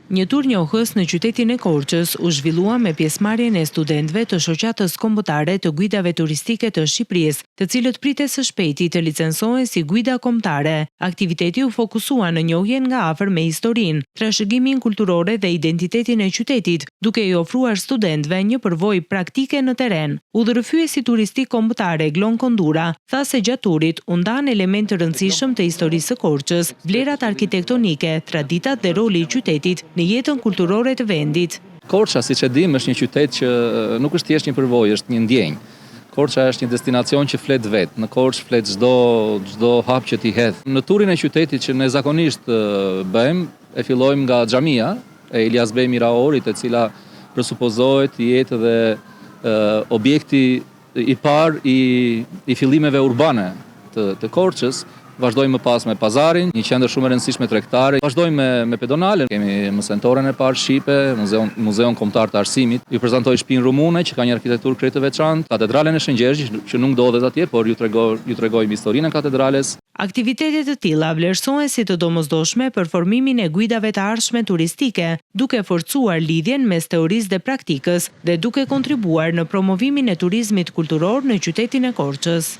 Një tur njohës në qytetin e Korçës u zhvillua me pjesëmarrjen e studentëve të shoqatës kombëtare të guidave turistike të Shqipërisë, të cilët pritet së shpejti të licencohen si guida kombëtare. Aktiviteti u fokusua në njohjen nga afër me historinë, trashëgimin kulturore dhe identitetin e qytetit, duke I ofruar studentëve një përvojë praktike në terren. Udhërëfyesi turistik kombëtare Glon Kondura tha se gjatë turit u ndan element të rëndësishëm të historisë së Korçës, vlerat arkitektonike, traditat dhe roli I qytetit në jetën kulturore të vendit. Korça, siç e dim, është një qytet që nuk është thjesht një përvojë, është një ndjenjë. Korça është një destinacion që flet vetë. Në Korçë flet çdo hap që ti hedh. Në turin e qytetit që ne zakonisht bëjmë, e fillojmë nga xhamia e Ilyasbej Miraorit, e cila presupozohet të jetë dhe objekti I parë I fillimeve urbane të Korçës. Vazhdojmë më pas me pazarin, një qendër shumë e rëndësishme tregtare. Vazhdojmë me pedonalen, kemi mësentoren e parë shqipe, muzeon kombëtar të arsimit. Ju prezantoj shtëpinë rumune që ka një arkitekturë krejt të veçantë, katedralen e Shëngjërgjit që nuk ndodhet atje, por ju tregojmë historinë e katedrales. Aktivitetet të tilla vlerësohen si të domosdoshme për formimin e guidave të ardhshme turistike, duke forcuar lidhjen mes teorisë dhe praktikës dhe duke kontribuar në promovimin e turizmit kulturor në qytetin e Korçës.